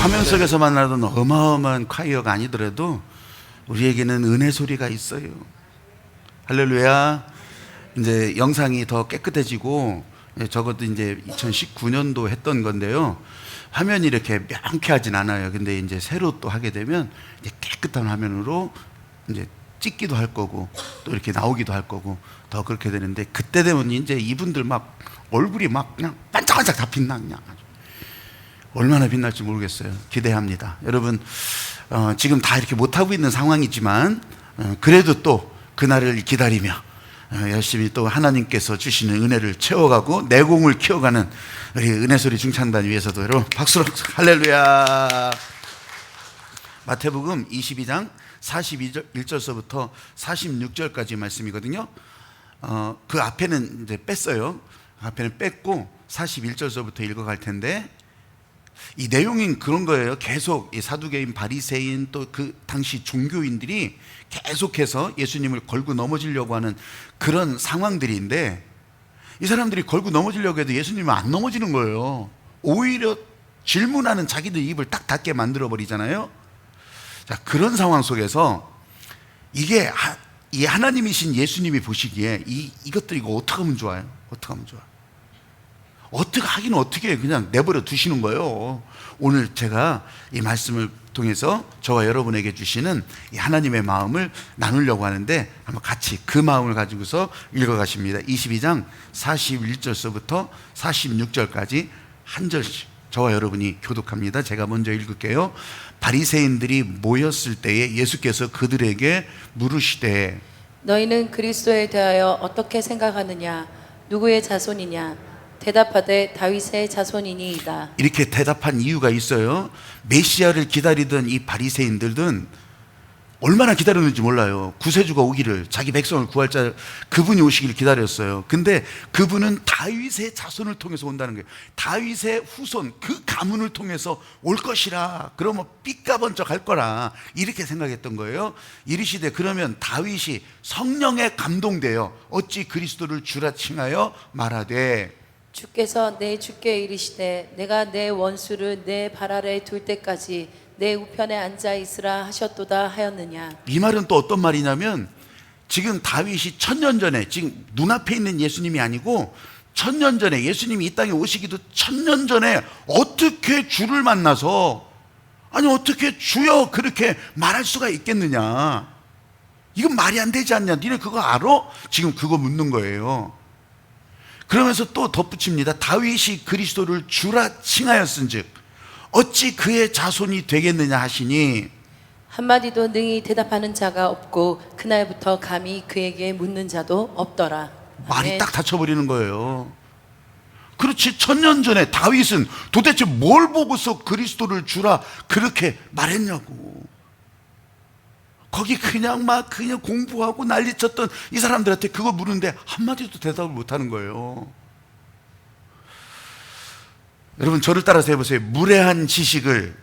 화면 속에서 만나던 어마어마한 콰이어가 아니더라도 우리에게는 은혜 소리가 있어요. 할렐루야. 이제 영상이 더 깨끗해지고, 적어도 이제 2019년도 했던 건데요, 화면이 이렇게 명쾌하진 않아요. 근데 이제 새로 또 하게 되면 이제 깨끗한 화면으로 이제 찍기도 할 거고 또 이렇게 나오기도 할 거고 더 그렇게 되는데, 그때 되면 이제 이분들 막 얼굴이 막 그냥 반짝반짝 다 빛나. 그냥 얼마나 빛날지 모르겠어요. 기대합니다. 여러분, 지금 다 이렇게 못하고 있는 상황이지만 그래도 또 그날을 기다리며 열심히 또 하나님께서 주시는 은혜를 채워가고 내공을 키워가는 우리 은혜소리 중창단 위해서도 여러분 박수로 할렐루야. 마태복음 22장 41절서부터 46절까지 말씀이거든요. 그 앞에는 이제 뺐어요. 앞에는 뺐고 41절서부터 읽어갈 텐데, 이 내용은 그런 거예요. 계속 이 사두개인, 바리새인, 또 그 당시 종교인들이 계속해서 예수님을 걸고 넘어지려고 하는 그런 상황들인데, 이 사람들이 걸고 넘어지려고 해도 예수님은 안 넘어지는 거예요. 오히려 질문하는 자기들 입을 딱 닫게 만들어 버리잖아요. 자, 그런 상황 속에서 이게 이 하나님이신 예수님이 보시기에 이것들 이거 어떻게 하면 좋아요? 어떻게 하면 좋아? 어떻게 하기는 어떻게 그냥 내버려 두시는 거예요. 오늘 제가 이 말씀을 통해서 저와 여러분에게 주시는 이 하나님의 마음을 나누려고 하는데, 한번 같이 그 마음을 가지고서 읽어가십니다. 22장 41절서부터 46절까지 한 절씩 저와 여러분이 교독합니다. 제가 먼저 읽을게요. 바리새인들이 모였을 때에 예수께서 그들에게 물으시되, 너희는 그리스도에 대하여 어떻게 생각하느냐? 누구의 자손이냐? 대답하되 다윗의 자손이니이다. 이렇게 대답한 이유가 있어요. 메시아를 기다리던 이 바리새인들은 얼마나 기다렸는지 몰라요. 구세주가 오기를, 자기 백성을 구할 자 그분이 오시기를 기다렸어요. 근데 그분은 다윗의 자손을 통해서 온다는 거예요. 다윗의 후손, 그 가문을 통해서 올 것이라, 그러면 삐까번쩍 할 거라, 이렇게 생각했던 거예요. 이르시되, 그러면 다윗이 성령에 감동되어 어찌 그리스도를 주라 칭하여 말하되, 주께서 내 주께 이르시되 내가 내 원수를 내 발 아래 둘 때까지 내 우편에 앉아 있으라 하셨도다 하였느냐. 이 말은 또 어떤 말이냐면, 지금 다윗이 1000년 전에, 지금 눈앞에 있는 예수님이 아니고 1000년 전에, 예수님이 이 땅에 오시기도 1000년 전에 어떻게 주를 만나서, 아니 어떻게 주여 그렇게 말할 수가 있겠느냐, 이건 말이 안 되지 않냐, 니네 그거 알아? 지금 그거 묻는 거예요. 그러면서 또 덧붙입니다. 다윗이 그리스도를 주라 칭하였은즉 어찌 그의 자손이 되겠느냐 하시니, 한마디도 능히 대답하는 자가 없고 그날부터 감히 그에게 묻는 자도 없더라. 말이 아멘. 딱 닫혀버리는 거예요. 그렇지, 1000년 전에 다윗은 도대체 뭘 보고서 그리스도를 주라 그렇게 말했냐고. 거기 그냥 공부하고 난리쳤던 이 사람들한테 그거 물은데 한마디도 대답을 못하는 거예요. 여러분, 저를 따라서 해보세요. 무례한 지식을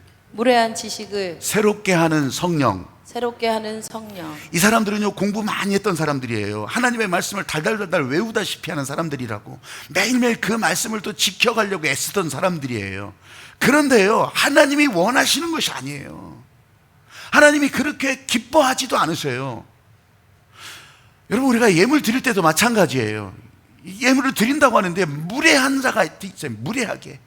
새롭게 하는 성령. 새롭게 하는 성령. 이 사람들은요, 공부 많이 했던 사람들이에요. 하나님의 말씀을 달달달달 외우다시피 하는 사람들이라고. 매일매일 그 말씀을 또 지켜가려고 애쓰던 사람들이에요. 그런데요, 하나님이 원하시는 것이 아니에요. 하나님이 그렇게 기뻐하지도 않으세요. 여러분, 우리가 예물 드릴 때도 마찬가지예요. 예물을 드린다고 하는데 무례한 자가 있어요. 무례하게.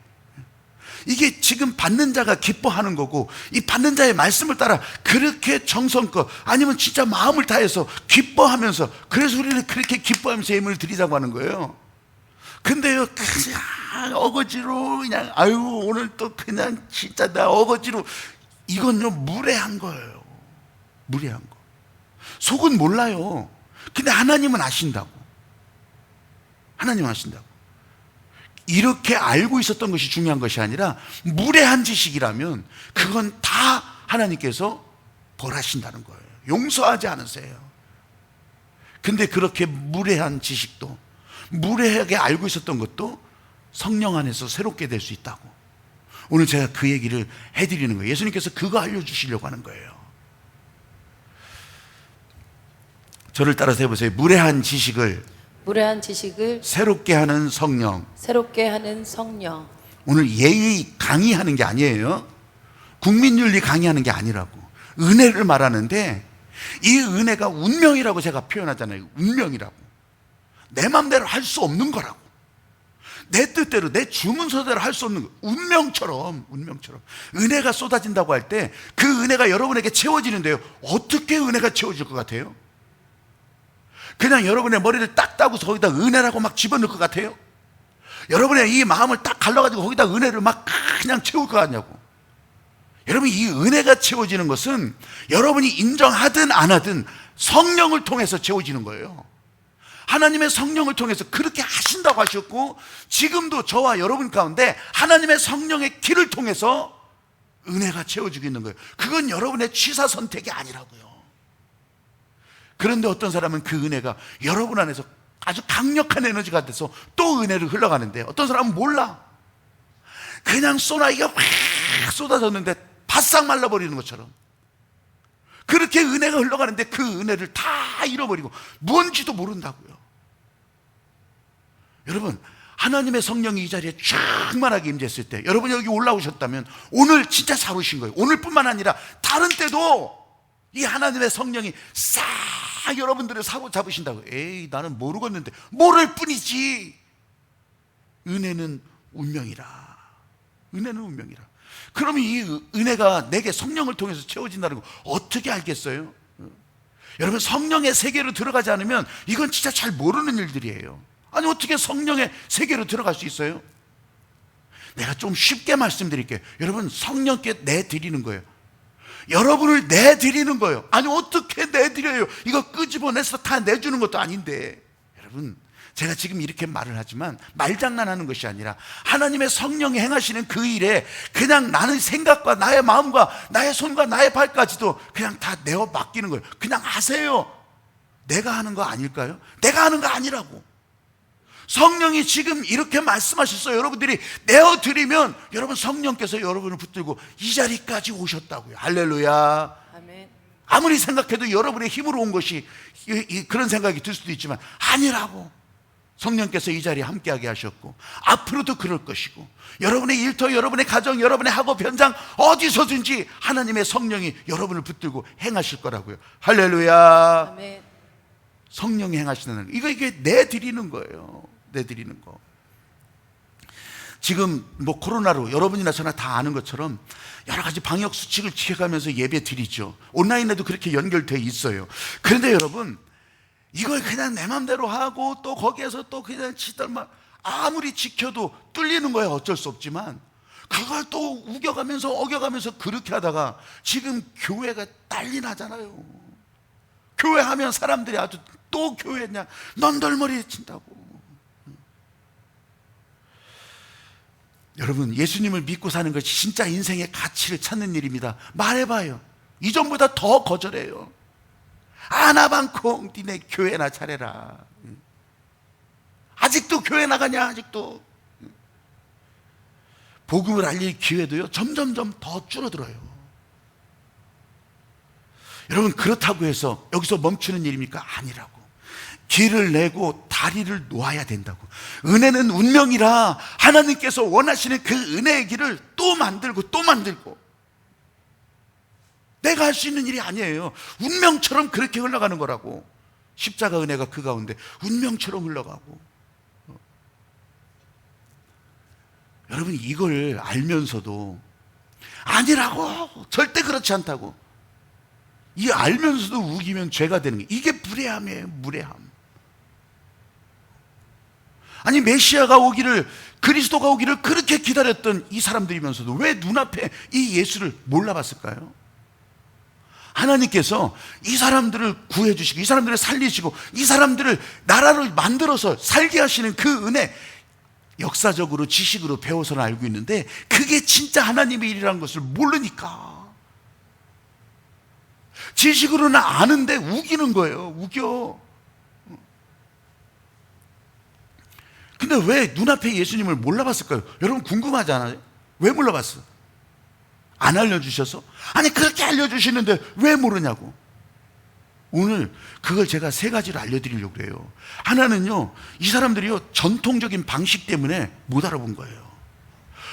이게 지금 받는 자가 기뻐하는 거고, 이 받는 자의 말씀을 따라 그렇게 정성껏, 아니면 진짜 마음을 다해서 기뻐하면서, 그래서 우리는 그렇게 기뻐하면서 예물을 드리자고 하는 거예요. 근데요, 그냥 어거지로 그냥, 아유 오늘 또 그냥 진짜 나 어거지로, 이건요 무례한 거예요. 무례한 거. 속은 몰라요. 근데 하나님은 아신다고. 하나님은 아신다고. 이렇게 알고 있었던 것이 중요한 것이 아니라, 무례한 지식이라면 그건 다 하나님께서 벌하신다는 거예요. 용서하지 않으세요. 근데 그렇게 무례한 지식도, 무례하게 알고 있었던 것도 성령 안에서 새롭게 될 수 있다고. 오늘 제가 그 얘기를 해드리는 거예요. 예수님께서 그거 알려주시려고 하는 거예요. 저를 따라서 해보세요. 무례한 지식을 새롭게 하는 성령. 오늘 예의 강의하는 게 아니에요. 국민윤리 강의하는 게 아니라고. 은혜를 말하는데 이 은혜가 운명이라고 제가 표현하잖아요. 운명이라고. 내 맘대로 할 수 없는 거라고. 내 뜻대로, 내 주문서대로 할 수 없는 거. 운명처럼 은혜가 쏟아진다고 할 때 그 은혜가 여러분에게 채워지는데요, 어떻게 은혜가 채워질 것 같아요? 그냥 여러분의 머리를 딱 따고서 거기다 은혜라고 막 집어넣을 것 같아요? 여러분의 이 마음을 딱 갈라가지고 거기다 은혜를 막 그냥 채울 것 같냐고. 여러분, 이 은혜가 채워지는 것은 여러분이 인정하든 안 하든 성령을 통해서 채워지는 거예요. 하나님의 성령을 통해서 그렇게 하신다고 하셨고, 지금도 저와 여러분 가운데 하나님의 성령의 길을 통해서 은혜가 채워지고 있는 거예요. 그건 여러분의 취사 선택이 아니라고요. 그런데 어떤 사람은 그 은혜가 여러분 안에서 아주 강력한 에너지가 돼서 또 은혜를 흘러가는데, 어떤 사람은 몰라. 그냥 소나기가 확 쏟아졌는데 바싹 말라버리는 것처럼 그렇게 은혜가 흘러가는데 그 은혜를 다 잃어버리고 뭔지도 모른다고요. 여러분, 하나님의 성령이 이 자리에 충만하게 임재했을 때, 여러분이 여기 올라오셨다면 오늘 진짜 잘 오신 거예요. 오늘뿐만 아니라 다른 때도 이 하나님의 성령이 싹 여러분들을 사로잡으신다고. 에이, 나는 모르겠는데. 모를 뿐이지. 은혜는 운명이라. 은혜는 운명이라. 그러면 이 은혜가 내게 성령을 통해서 채워진다는 거 어떻게 알겠어요? 여러분, 성령의 세계로 들어가지 않으면 이건 진짜 잘 모르는 일들이에요. 아니, 어떻게 성령의 세계로 들어갈 수 있어요? 내가 좀 쉽게 말씀드릴게요. 여러분, 성령께 내드리는 거예요. 여러분을 내드리는 거예요. 아니, 어떻게 내드려요? 이거 끄집어내서 다 내주는 것도 아닌데. 여러분, 제가 지금 이렇게 말을 하지만 말장난하는 것이 아니라 하나님의 성령이 행하시는 그 일에 그냥 나의 생각과 나의 마음과 나의 손과 나의 발까지도 그냥 다 내어 맡기는 거예요. 그냥 하세요. 내가 하는 거 아닐까요? 내가 하는 거 아니라고. 성령이 지금 이렇게 말씀하셨어요. 여러분들이 내어드리면 여러분, 성령께서 여러분을 붙들고 이 자리까지 오셨다고요. 할렐루야. 아멘. 아무리 생각해도 여러분의 힘으로 온 것이 그런 생각이 들 수도 있지만 아니라고. 성령께서 이 자리에 함께하게 하셨고 앞으로도 그럴 것이고, 여러분의 일터, 여러분의 가정, 여러분의 학업 현장 어디서든지 하나님의 성령이 여러분을 붙들고 행하실 거라고요. 할렐루야. 아멘. 성령이 행하시는, 이게 내드리는 거예요. 내드리는 거. 지금 뭐 코로나로 여러분이나 저나 다 아는 것처럼 여러 가지 방역 수칙을 지켜가면서 예배 드리죠. 온라인에도 그렇게 연결돼 있어요. 그런데 여러분, 이걸 그냥 내 맘대로 하고 또 거기에서 또 그냥 치덜만 아무리 지켜도 뚫리는 거야. 어쩔 수 없지만 그걸 또 우겨가면서 어겨가면서 그렇게 하다가 지금 교회가 난리 나잖아요. 교회 하면 사람들이 아주 또 교회냐, 넌덜머리 친다고. 여러분, 예수님을 믿고 사는 것이 진짜 인생의 가치를 찾는 일입니다. 말해봐요. 이전보다 더 거절해요. 아나방콩 니네 교회나 차려라. 아직도 교회 나가냐? 아직도. 복음을 알릴 기회도요 점점점 더 줄어들어요. 여러분, 그렇다고 해서 여기서 멈추는 일입니까? 아니라고. 길을 내고 다리를 놓아야 된다고. 은혜는 운명이라 하나님께서 원하시는 그 은혜의 길을 또 만들고 또 만들고, 내가 할 수 있는 일이 아니에요. 운명처럼 그렇게 흘러가는 거라고. 십자가 은혜가 그 가운데 운명처럼 흘러가고. 여러분, 이걸 알면서도 아니라고, 절대 그렇지 않다고, 이 알면서도 우기면 죄가 되는 게, 이게 무례함이에요. 무례함. 아니, 메시아가 오기를, 그리스도가 오기를 그렇게 기다렸던 이 사람들이면서도 왜 눈앞에 이 예수를 몰라봤을까요? 하나님께서 이 사람들을 구해주시고 이 사람들을 살리시고 이 사람들을 나라를 만들어서 살게 하시는 그 은혜, 역사적으로 지식으로 배워서는 알고 있는데 그게 진짜 하나님의 일이라는 것을 모르니까 지식으로는 아는데 우기는 거예요. 우겨. 근데 왜 눈앞에 예수님을 몰라봤을까요? 여러분, 궁금하지 않아요? 왜 몰라봤어? 안 알려주셔서? 아니, 그렇게 알려주시는데 왜 모르냐고. 오늘 그걸 제가 세 가지로 알려드리려고 그래요. 하나는요, 이 사람들이요 전통적인 방식 때문에 못 알아본 거예요.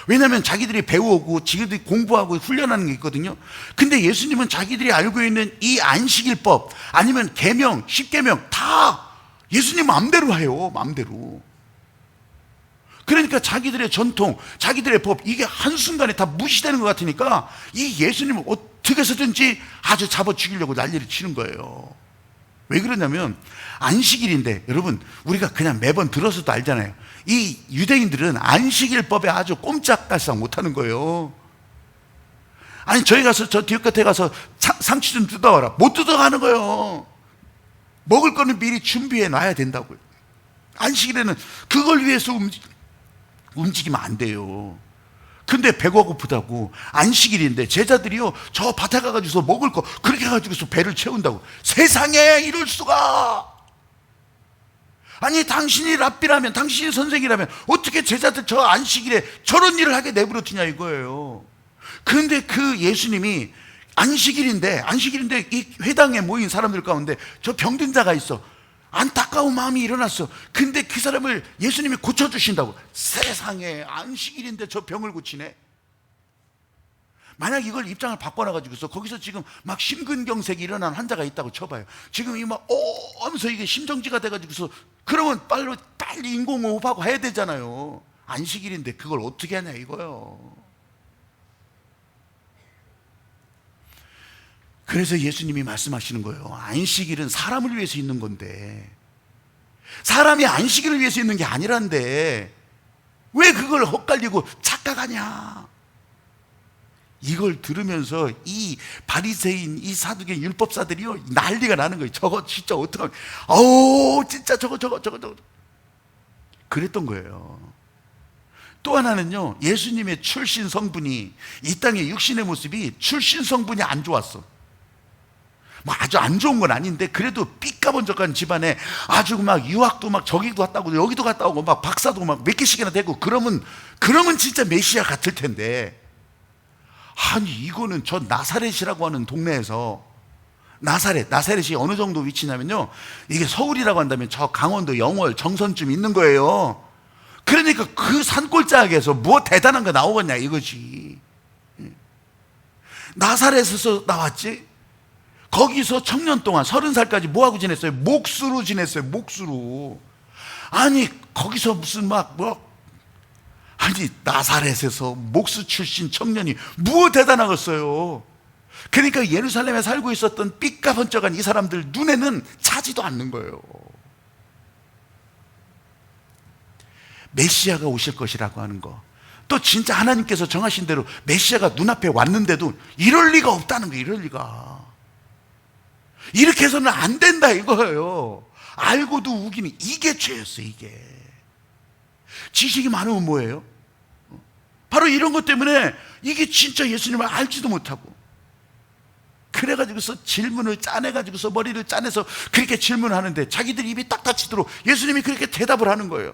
왜냐하면 자기들이 배우고 자기들이 공부하고 훈련하는 게 있거든요. 근데 예수님은 자기들이 알고 있는 이 안식일법 아니면 계명, 십계명 다 예수님 마음대로 해요. 마음대로. 그러니까 자기들의 전통, 자기들의 법 이게 한순간에 다 무시되는 것 같으니까 이 예수님을 어떻게 해서든지 아주 잡아 죽이려고 난리를 치는 거예요. 왜 그러냐면 안식일인데, 여러분 우리가 그냥 매번 들어서도 알잖아요. 이 유대인들은 안식일법에 아주 꼼짝달싹 못하는 거예요. 아니 저희 가서 저 뒤끝에 가서 상추 좀 뜯어와라, 못 뜯어가는 거예요. 먹을 거는 미리 준비해 놔야 된다고요. 안식일에는 그걸 위해서 움직이면 안 돼요. 근데 배가 고프다고 안식일인데 제자들이요 저 밭에 가가지고서 먹을 거 그렇게 해가지고서 배를 채운다고. 세상에 이럴 수가. 아니 당신이 랍비라면, 당신이 선생이라면 어떻게 제자들 저 안식일에 저런 일을 하게 내버려 두냐 이거예요. 그런데 그 예수님이 안식일인데 이 회당에 모인 사람들 가운데 저 병든 자가 있어. 안타까운 마음이 일어났어. 근데 그 사람을 예수님이 고쳐주신다고. 세상에 안식일인데 저 병을 고치네. 만약 이걸 입장을 바꿔놔가지고서 거기서 지금 막 심근경색이 일어난 환자가 있다고 쳐봐요. 지금 이 막 하면서 이게 심정지가 돼가지고서 그러면 빨리 인공호흡하고 해야 되잖아요. 안식일인데 그걸 어떻게 하냐 이거요. 그래서 예수님이 말씀하시는 거예요. 안식일은 사람을 위해서 있는 건데, 사람이 안식일을 위해서 있는 게 아니란데 왜 그걸 헛갈리고 착각하냐. 이걸 들으면서 이 바리새인, 이 사두개 율법사들이요 난리가 나는 거예요. 저거 진짜 어떡하면, 진짜 저거 그랬던 거예요. 또 하나는요, 예수님의 출신 성분이, 이 땅의 육신의 모습이 출신 성분이 안 좋았어. 뭐 아주 안 좋은 건 아닌데 그래도 삐까번쩍한 집안에 아주 막 유학도 막 저기도 갔다 오고 여기도 갔다 오고 막 박사도 막 몇 개씩이나 되고 그러면 진짜 메시아 같을 텐데, 아니 이거는 저 나사렛이라고 하는 동네에서, 나사렛이 어느 정도 위치냐면요, 이게 서울이라고 한다면 저 강원도 영월 정선쯤 있는 거예요. 그러니까 그 산골짜기에서 뭐 대단한 거 나오겠냐 이거지. 나사렛에서 나왔지. 거기서 청년 동안 30살까지 뭐하고 지냈어요? 목수로 지냈어요. 목수로. 아니 거기서 무슨 아니 나사렛에서 목수 출신 청년이 뭐 대단하겠어요. 그러니까 예루살렘에 살고 있었던 삐까번쩍한 이 사람들 눈에는 차지도 않는 거예요. 메시아가 오실 것이라고 하는 거, 또 진짜 하나님께서 정하신 대로 메시아가 눈앞에 왔는데도 이럴 리가 없다는 거예요. 이럴 리가. 이렇게 해서는 안 된다 이거예요. 알고도 우기는, 이게 죄였어요. 이게 지식이 많으면 뭐예요? 바로 이런 것 때문에 이게 진짜 예수님을 알지도 못하고, 그래가지고서 질문을 짜내가지고서 머리를 짜내서 그렇게 질문을 하는데 자기들 입이 딱 닫히도록 예수님이 그렇게 대답을 하는 거예요.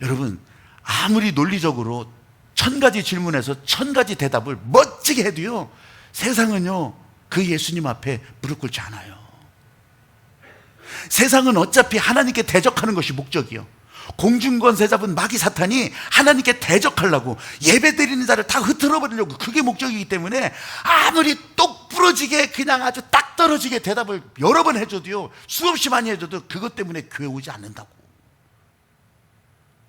여러분 아무리 논리적으로 1000가지 질문에서 1000가지 대답을 멋지게 해도요, 세상은요 그 예수님 앞에 무릎 꿇지 않아요. 세상은 어차피 하나님께 대적하는 것이 목적이요. 공중권세 잡은 마귀 사탄이 하나님께 대적하려고 예배드리는 자를 다 흐트러 버리려고, 그게 목적이기 때문에 아무리 똑 부러지게 그냥 아주 딱 떨어지게 대답을 여러 번 해줘도요, 수없이 많이 해줘도 그것 때문에 교회 오지 않는다고.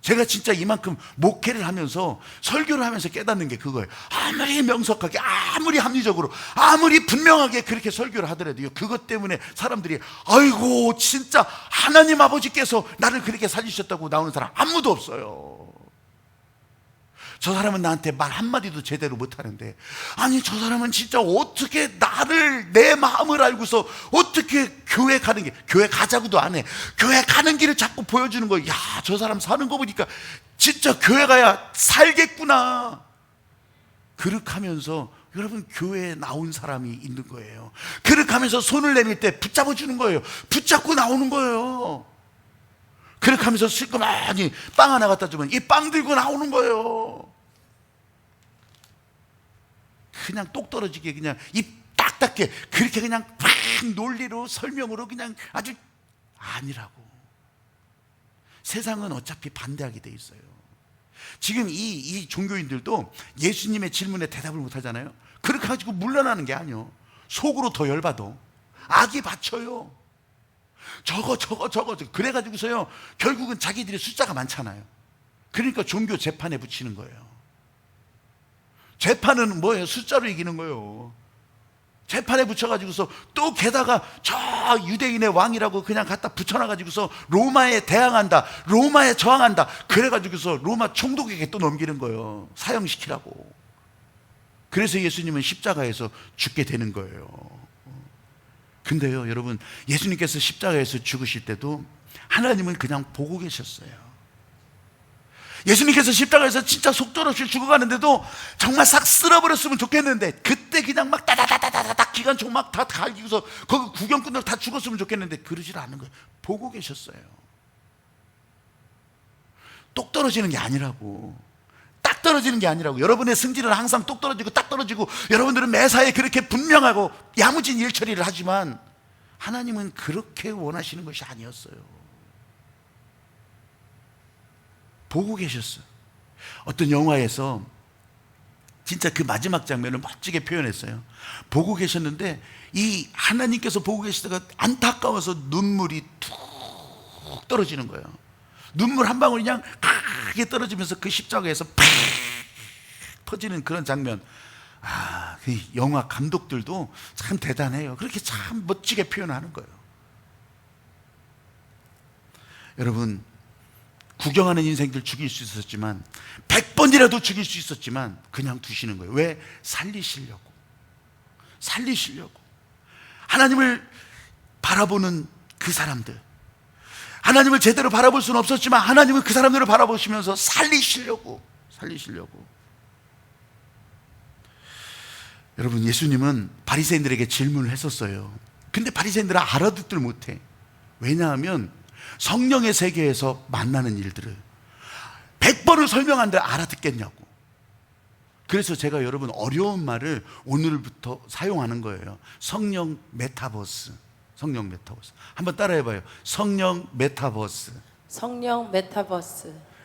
제가 진짜 이만큼 목회를 하면서 설교를 하면서 깨닫는 게 그거예요. 아무리 명석하게, 아무리 합리적으로, 아무리 분명하게 그렇게 설교를 하더라도요, 그것 때문에 사람들이 아이고 진짜 하나님 아버지께서 나를 그렇게 살리셨다고 나오는 사람 아무도 없어요. 저 사람은 나한테 말 한마디도 제대로 못하는데, 아니 저 사람은 진짜 어떻게 나를, 내 마음을 알고서 어떻게 교회 가는 게, 교회 가자고도 안 해, 교회 가는 길을 자꾸 보여주는 거예요. 야, 저 사람 사는 거 보니까 진짜 교회 가야 살겠구나. 그렇게 하면서 여러분 교회에 나온 사람이 있는 거예요. 그렇게 하면서 손을 내밀 때 붙잡아 주는 거예요. 붙잡고 나오는 거예요. 그렇게 하면서 실컷많이 빵 하나 갖다 주면 이 빵 들고 나오는 거예요. 그냥 똑 떨어지게 그냥 입 딱딱해 그렇게 그냥 막 논리로 설명으로 그냥 아주 아니라고. 세상은 어차피 반대하게 돼 있어요. 지금 이 종교인들도 예수님의 질문에 대답을 못 하잖아요. 그렇게 가지고 물러나는 게 아니에요. 속으로 더 열받아. 악이 받쳐요. 저거 그래가지고서요, 결국은 자기들이 숫자가 많잖아요. 그러니까 종교 재판에 붙이는 거예요. 재판은 뭐예요? 숫자로 이기는 거예요. 재판에 붙여가지고서 또 게다가 저 유대인의 왕이라고 그냥 갖다 붙여놔가지고서 로마에 대항한다, 로마에 저항한다, 그래가지고서 로마 총독에게 또 넘기는 거예요. 사형시키라고. 그래서 예수님은 십자가에서 죽게 되는 거예요. 근데요, 여러분, 예수님께서 십자가에서 죽으실 때도 하나님은 그냥 보고 계셨어요. 예수님께서 십자가에서 진짜 속절없이 죽어가는데도 정말 싹 쓸어버렸으면 좋겠는데, 그때 그냥 막 따다다다다닥 기관총 막 다 갈기고서 거기 구경꾼들 다 죽었으면 좋겠는데 그러질 않은 거예요. 보고 계셨어요. 똑 떨어지는 게 아니라고. 딱 떨어지는 게 아니라고. 여러분의 승질은 항상 똑 떨어지고 딱 떨어지고, 여러분들은 매사에 그렇게 분명하고 야무진 일 처리를 하지만 하나님은 그렇게 원하시는 것이 아니었어요. 보고 계셨어요. 어떤 영화에서 진짜 그 마지막 장면을 멋지게 표현했어요. 보고 계셨는데 이 하나님께서 보고 계시다가 안타까워서 눈물이 툭 떨어지는 거예요. 눈물 한 방울이 그냥 크게 떨어지면서 그 십자가에서 팍 터지는 그런 장면. 그 영화 감독들도 참 대단해요. 그렇게 참 멋지게 표현하는 거예요. 여러분, 구경하는 인생들 죽일 수 있었지만, 100번이라도 죽일 수 있었지만 그냥 두시는 거예요. 왜? 살리시려고. 하나님을 바라보는 그 사람들, 하나님을 제대로 바라볼 수는 없었지만 하나님은 그 사람들을 바라보시면서 살리시려고. 여러분, 예수님은 바리새인들에게 질문을 했었어요. 근데 바리새인들은 알아듣들 못해. 왜냐하면 성령의 세계에서 만나는 일들을 100번을 설명하는데 알아듣겠냐고. 그래서 제가 여러분 어려운 말을 오늘부터 사용하는 거예요. 성령 메타버스. 한번 따라해봐요. 성령 메타버스.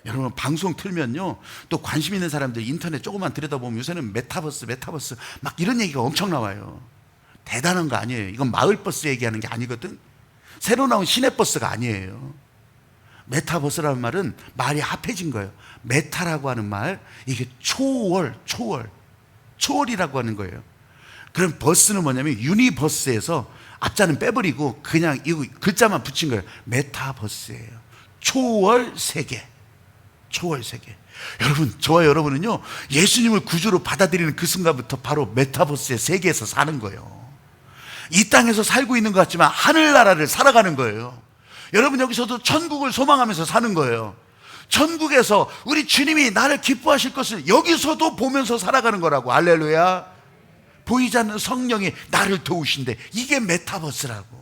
여러분, 방송 틀면요, 또 관심 있는 사람들 인터넷 조금만 들여다보면 요새는 메타버스 막 이런 얘기가 엄청 나와요. 대단한 거 아니에요. 이건 마을버스 얘기하는 게 아니거든. 새로 나온 시내버스가 아니에요. 메타버스라는 말은 말이 합해진 거예요. 메타라고 하는 말, 이게 초월이라고 하는 거예요. 그럼 버스는 뭐냐면 유니버스에서 앞자는 빼버리고 그냥 이거 글자만 붙인 거예요. 메타버스예요. 초월 세계. 여러분, 저와 여러분은요, 예수님을 구주로 받아들이는 그 순간부터 바로 메타버스의 세계에서 사는 거예요. 이 땅에서 살고 있는 것 같지만 하늘나라를 살아가는 거예요. 여러분, 여기서도 천국을 소망하면서 사는 거예요. 천국에서 우리 주님이 나를 기뻐하실 것을 여기서도 보면서 살아가는 거라고. 할렐루야. 보이지 않는 성령이 나를 도우신대. 이게 메타버스라고.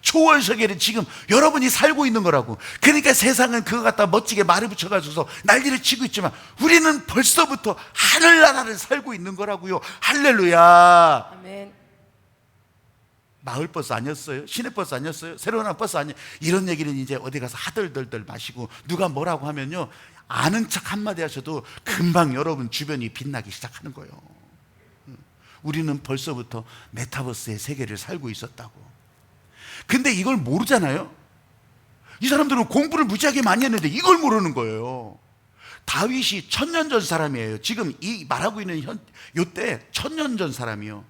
초월 세계를 지금 여러분이 살고 있는 거라고. 그러니까 세상은 그거 갖다 멋지게 말을 붙여가지고서 난리를 치고 있지만 우리는 벌써부터 하늘나라를 살고 있는 거라고요. 할렐루야. 아멘. 마을버스 아니었어요? 시내버스 아니었어요? 새로 나온 버스 아니에요? 이런 얘기는 이제 어디 가서 하들들들 마시고 누가 뭐라고 하면요, 아는 척 한마디 하셔도 금방 여러분 주변이 빛나기 시작하는 거예요. 우리는 벌써부터 메타버스의 세계를 살고 있었다고. 근데 이걸 모르잖아요. 이 사람들은 공부를 무지하게 많이 했는데 이걸 모르는 거예요. 다윗이 1000년 전 사람이에요. 지금 이 말하고 있는 요때 1000년 전 사람이요.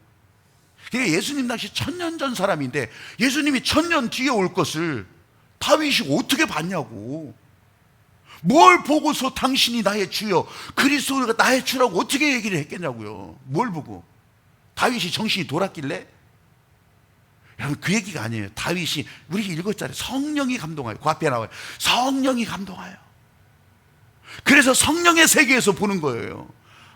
그러니까 예수님 당시 1000년 전 사람인데 예수님이 1000년 뒤에 올 것을 다윗이 어떻게 봤냐고. 뭘 보고서 당신이 나의 주여, 그리스도가 나의 주라고 어떻게 얘기를 했겠냐고요. 뭘 보고? 다윗이 정신이 돌았길래? 여러분, 그 얘기가 아니에요. 다윗이, 우리 읽었잖아요. 성령이 감동하여. 그 앞에 나와요. 성령이 감동하여. 그래서 성령의 세계에서 보는 거예요.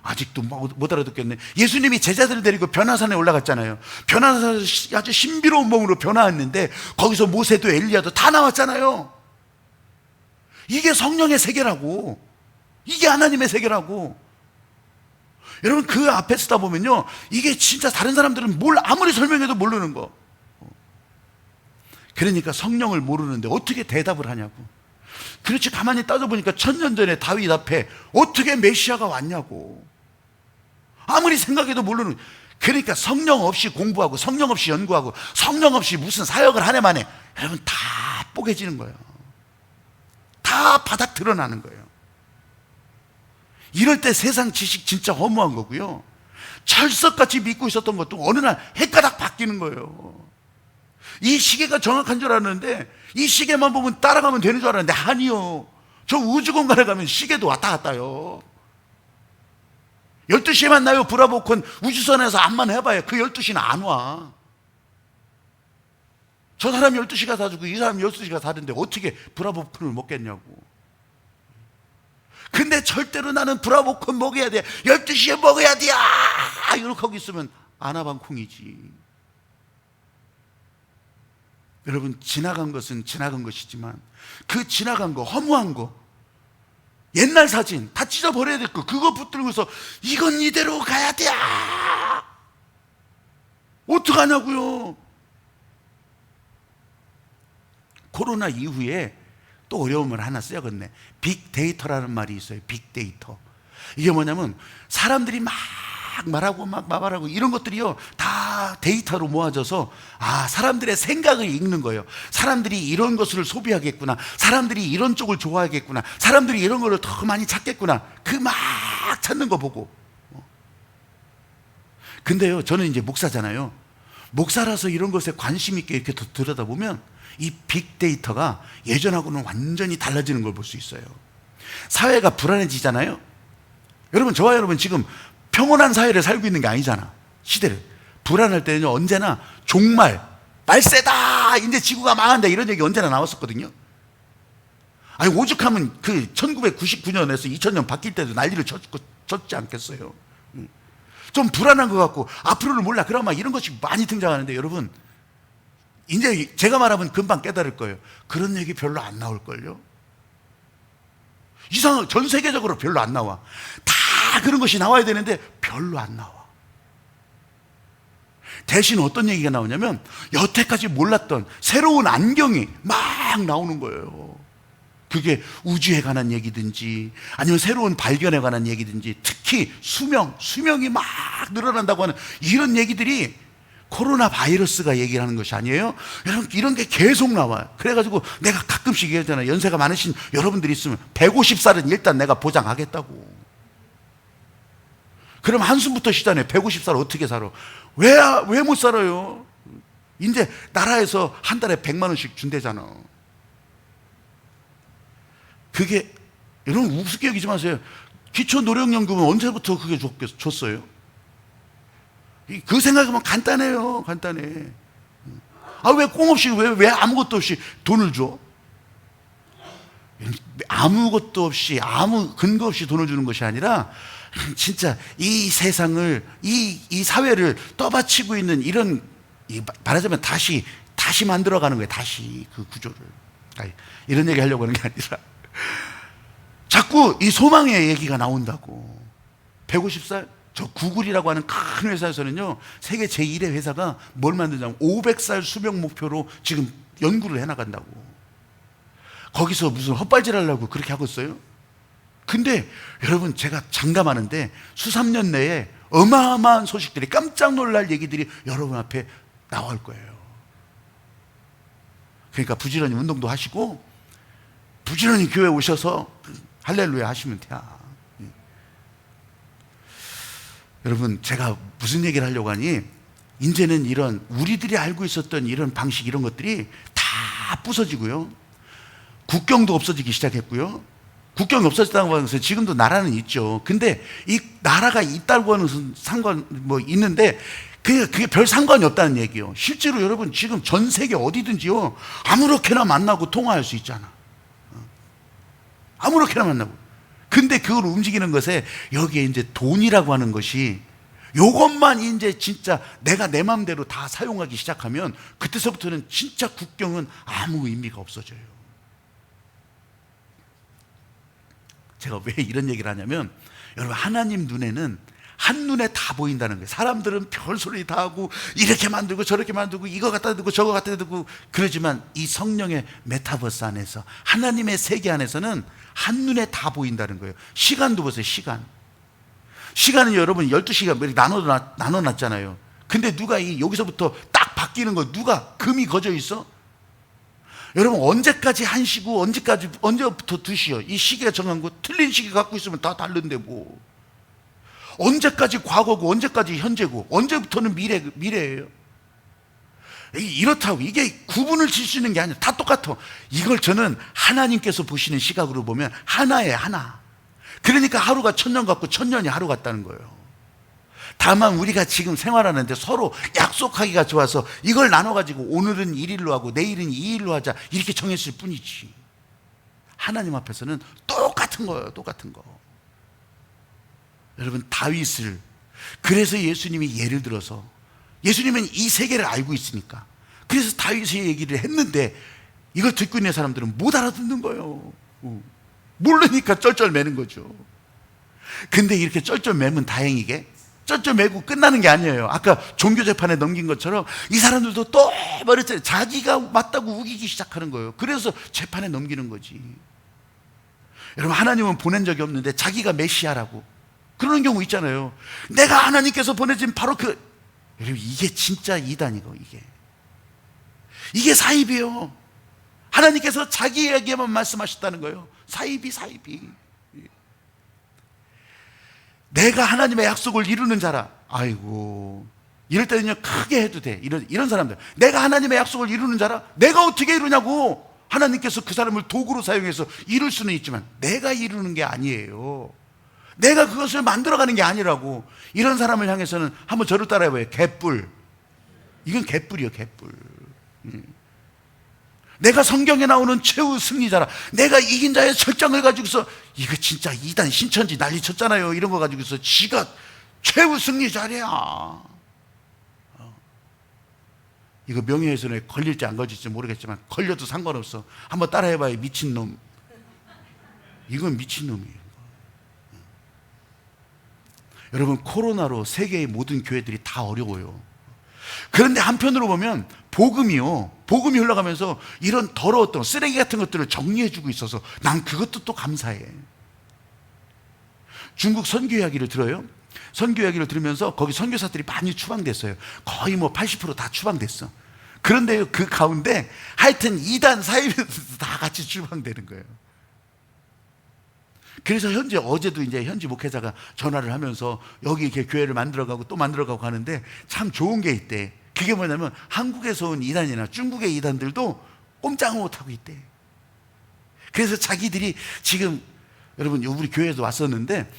아직도 못 알아듣겠네. 예수님이 제자들을 데리고 변화산에 올라갔잖아요. 변화산에서 아주 신비로운 몸으로 변화했는데 거기서 모세도 엘리야도 다 나왔잖아요. 이게 성령의 세계라고. 이게 하나님의 세계라고. 여러분, 그 앞에 쓰다 보면요, 이게 진짜 다른 사람들은 뭘 아무리 설명해도 모르는 거. 그러니까 성령을 모르는데 어떻게 대답을 하냐고. 그렇지, 가만히 따져보니까 1000년 전에 다윗 앞에 어떻게 메시아가 왔냐고. 아무리 생각해도 모르는. 그러니까 성령 없이 공부하고 성령 없이 연구하고 성령 없이 무슨 사역을 한 해만에 여러분 다 뽀개지는 거예요. 다 바닥 드러나는 거예요. 이럴 때 세상 지식 진짜 허무한 거고요. 철석같이 믿고 있었던 것도 어느 날 헷가닥 바뀌는 거예요. 이 시계가 정확한 줄 알았는데 이 시계만 보면 따라가면 되는 줄 알았는데 아니요. 저 우주공간에 가면 시계도 왔다 갔다요. 12시에 만나요. 브라보콘 우주선에서 암만 해봐요. 그 12시는 안 와. 저 사람 12시가 사주고 이 사람 12시가 사는데 어떻게 브라보콘을 먹겠냐고. 근데 절대로 나는 브라보콘 먹어야 돼. 12시에 먹어야 돼. 이렇게 하고 있으면 아나방콩이지. 여러분, 지나간 것은 지나간 것이지만 그 지나간 거, 허무한 거, 옛날 사진 다 찢어버려야 될 거, 그거 붙들고서 이건 이대로 가야 돼. 어떡하냐고요. 코로나 이후에 또 어려움을 하나 써야겠네. 빅데이터라는 말이 있어요. 빅데이터. 이게 뭐냐면 사람들이 막 말하고 막 말하고 이런 것들이요 다 데이터로 모아져서 사람들의 생각을 읽는 거예요. 사람들이 이런 것을 소비하겠구나, 사람들이 이런 쪽을 좋아하겠구나, 사람들이 이런 거를 더 많이 찾겠구나, 그 막 찾는 거 보고. 근데요, 저는 이제 목사잖아요. 목사라서 이런 것에 관심 있게 이렇게 더 들여다보면 이 빅데이터가 예전하고는 완전히 달라지는 걸 볼 수 있어요. 사회가 불안해지잖아요. 여러분, 저와 여러분 지금 평온한 사회를 살고 있는 게 아니잖아. 시대를. 불안할 때는요, 언제나 종말, 말세다, 이제 지구가 망한다, 이런 얘기 언제나 나왔었거든요. 아니, 오죽하면 그 1999년에서 2000년 바뀔 때도 난리를 쳤지 않겠어요. 좀 불안한 것 같고 앞으로는 몰라, 그럼 막 이런 것이 많이 등장하는데, 여러분 이제 제가 말하면 금방 깨달을 거예요. 그런 얘기 별로 안 나올걸요. 이상하게 전 세계적으로 별로 안 나와. 다 그런 것이 나와야 되는데 별로 안 나와. 대신 어떤 얘기가 나오냐면 여태까지 몰랐던 새로운 안경이 막 나오는 거예요. 그게 우주에 관한 얘기든지 아니면 새로운 발견에 관한 얘기든지, 특히 수명이 막 늘어난다고 하는 이런 얘기들이 코로나 바이러스가 얘기를 하는 것이 아니에요. 여러분, 이런 게 계속 나와요. 그래가지고 내가 가끔씩 얘기하잖아요. 연세가 많으신 여러분들이 있으면 150살은 일단 내가 보장하겠다고. 그럼 한숨부터 쉬잖아요. 150살 어떻게 살아? 왜 못 살아요? 이제 나라에서 한 달에 100만 원씩 준대잖아. 그게, 여러분 우습게 여기지 마세요. 기초노령연금은 언제부터 그게 줬어요? 그 생각하면 간단해요. 간단해. 왜 꽁없이, 왜 아무것도 없이 돈을 줘? 아무것도 없이, 아무 근거 없이 돈을 주는 것이 아니라 진짜 이 세상을, 이 사회를 떠받치고 있는 이런, 말하자면 다시 만들어가는 거예요. 다시 그 구조를. 이런 얘기 하려고 하는 게 아니라 자꾸 이 소망의 얘기가 나온다고. 150살? 저 구글이라고 하는 큰 회사에서는요, 세계 제1의 회사가 뭘 만드냐면 500살 수명 목표로 지금 연구를 해나간다고. 거기서 무슨 헛발질 하려고 그렇게 하고 있어요. 근데 여러분, 제가 장담하는데 수삼년 내에 어마어마한 소식들이, 깜짝 놀랄 얘기들이 여러분 앞에 나올 거예요. 그러니까 부지런히 운동도 하시고 부지런히 교회 오셔서 할렐루야 하시면 돼요. 여러분, 제가 무슨 얘기를 하려고 하니, 이제는 이런 우리들이 알고 있었던 이런 방식, 이런 것들이 다 부서지고요, 국경도 없어지기 시작했고요. 국경이 없어졌다고 하는 것은 지금도 나라는 있죠. 근데 이 나라가 있다고 하는 것은 있는데 그게 별 상관이 없다는 얘기예요. 실제로 여러분, 지금 전 세계 어디든지요, 아무렇게나 만나고 통화할 수 있잖아. 아무렇게나 만나고. 근데 그걸 움직이는 것에 여기에 이제 돈이라고 하는 것이, 요것만 이제 진짜 내가 내 마음대로 다 사용하기 시작하면 그때서부터는 진짜 국경은 아무 의미가 없어져요. 제가 왜 이런 얘기를 하냐면, 여러분, 하나님 눈에는 한눈에 다 보인다는 거예요. 사람들은 별소리 다 하고 이렇게 만들고 저렇게 만들고 이거 갖다 두고 저거 갖다 두고 그러지만 이 성령의 메타버스 안에서 하나님의 세계 안에서는 한눈에 다 보인다는 거예요. 시간도 보세요. 시간은 여러분 12시간 이렇게 나눠놨잖아요. 근데 누가 여기서부터 딱 바뀌는 거 누가 금이 거져 있어? 여러분 언제까지 1시고 언제부터 2시요? 이 시계가 정한 거 틀린 시계 갖고 있으면 다 다른데 뭐. 언제까지 과거고 언제까지 현재고 언제부터는 미래예요. 이렇다고 이게 구분을 질 수 있는 게 아니라 다 똑같아. 이걸 저는 하나님께서 보시는 시각으로 보면 하나예요, 하나. 그러니까 하루가 1000년 같고 1000년이 하루 같다는 거예요. 다만 우리가 지금 생활하는데 서로 약속하기가 좋아서 이걸 나눠가지고 오늘은 1일로 하고 내일은 2일로 하자 이렇게 정했을 뿐이지. 하나님 앞에서는 똑같은 거예요, 똑같은 거. 여러분 다윗을 그래서 예수님이 예를 들어서 예수님은 이 세계를 알고 있으니까 그래서 다윗의 얘기를 했는데 이걸 듣고 있는 사람들은 못 알아듣는 거예요. 모르니까 쩔쩔매는 거죠. 근데 이렇게 쩔쩔매면 다행이게 쩔쩔매고 끝나는 게 아니에요. 아까 종교재판에 넘긴 것처럼 이 사람들도 또 말했잖아요. 자기가 맞다고 우기기 시작하는 거예요. 그래서 재판에 넘기는 거지. 여러분 하나님은 보낸 적이 없는데 자기가 메시아라고 그러는 경우 있잖아요. 내가 하나님께서 보내진 바로 여러분 이게 진짜 이단이고 이게 사입이에요. 하나님께서 자기에게만 말씀하셨다는 거예요. 사입이 내가 하나님의 약속을 이루는 자라. 아이고 이럴 때는요 크게 해도 돼. 이런 사람들 내가 하나님의 약속을 이루는 자라. 내가 어떻게 이루냐고. 하나님께서 그 사람을 도구로 사용해서 이룰 수는 있지만 내가 이루는 게 아니에요. 내가 그것을 만들어가는 게 아니라고. 이런 사람을 향해서는 한번 저를 따라해봐요. 개뿔. 이건 개뿔이에요, 개뿔. 내가 성경에 나오는 최후 승리자라. 내가 이긴 자의 철장을 가지고서 이거 진짜 이단 신천지 난리 쳤잖아요. 이런 거 가지고서 지가 최후 승리자래야. 이거 명예훼손에 걸릴지 안 걸릴지 모르겠지만 걸려도 상관없어. 한번 따라해봐요. 미친놈. 이건 미친놈이에요. 여러분 코로나로 세계의 모든 교회들이 다 어려워요. 그런데 한편으로 보면 복음이 흘러가면서 이런 더러웠던 쓰레기 같은 것들을 정리해주고 있어서 난 그것도 또 감사해. 중국 선교 이야기를 들어요. 선교 이야기를 들으면서 거기 선교사들이 많이 추방됐어요. 거의 80% 다 추방됐어. 그런데 그 가운데 하여튼 2단 사이에서 다 같이 추방되는 거예요. 그래서 어제도 이제 현지 목회자가 전화를 하면서 여기 이렇게 교회를 만들어가고 또 만들어가고 하는데 참 좋은 게 있대. 그게 뭐냐면 한국에서 온 이단이나 중국의 이단들도 꼼짝을 못하고 있대. 그래서 자기들이 지금 여러분 우리 교회에도 왔었는데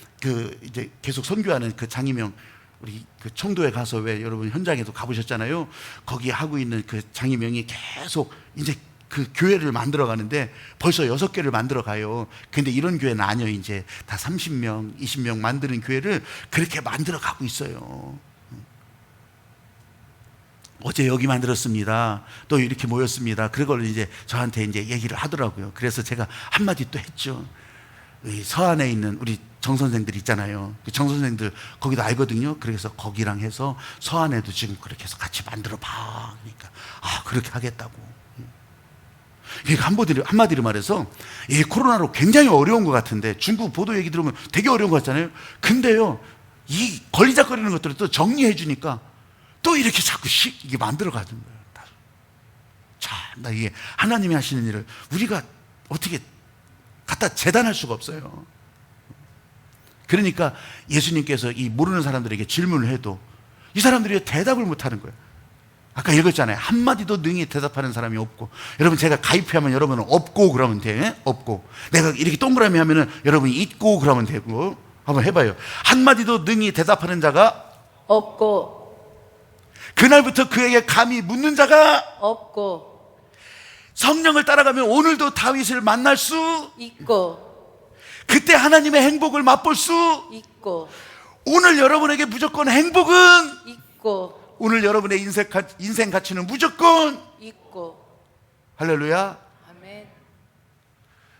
이제 계속 선교하는 그 장희명 우리 그 청도에 가서 왜 여러분 현장에도 가보셨잖아요. 거기 하고 있는 그 장희명이 계속 이제 그 교회를 만들어 가는데 벌써 6개를 만들어 가요. 근데 이런 교회는 아니에요. 이제 다 30명, 20명 만드는 교회를 그렇게 만들어 가고 있어요. 어제 여기 만들었습니다. 또 이렇게 모였습니다. 그걸 이제 저한테 이제 얘기를 하더라고요. 그래서 제가 한마디 또 했죠. 서안에 있는 우리 정 선생들 있잖아요. 그 정 선생들 거기도 알거든요. 그래서 거기랑 해서 서안에도 지금 그렇게 해서 같이 만들어 봐. 그러니까 그렇게 하겠다고. 한마디로 말해서 이 코로나로 굉장히 어려운 것 같은데 중국 보도 얘기 들으면 되게 어려운 것 같잖아요. 근데요 이 걸리적거리는 것들을 또 정리해 주니까 또 이렇게 자꾸 이게 만들어 가는 거예요. 나 이게 하나님이 하시는 일을 우리가 어떻게 갖다 재단할 수가 없어요. 그러니까 예수님께서 이 모르는 사람들에게 질문을 해도 이 사람들이 대답을 못 하는 거예요. 아까 읽었잖아요. 한마디도 능히 대답하는 사람이 없고. 여러분 제가 가입하면 여러분은 없고 그러면 돼. 없고. 내가 이렇게 동그라미 하면은 여러분이 있고 그러면 되고. 한번 해봐요. 한마디도 능히 대답하는 자가 없고 그날부터 그에게 감히 묻는 자가 없고 성령을 따라가면 오늘도 다윗을 만날 수 있고 그때 하나님의 행복을 맛볼 수 있고 오늘 여러분에게 무조건 행복은 있고 오늘 여러분의 인생 가치는 무조건 있고. 할렐루야. 아멘.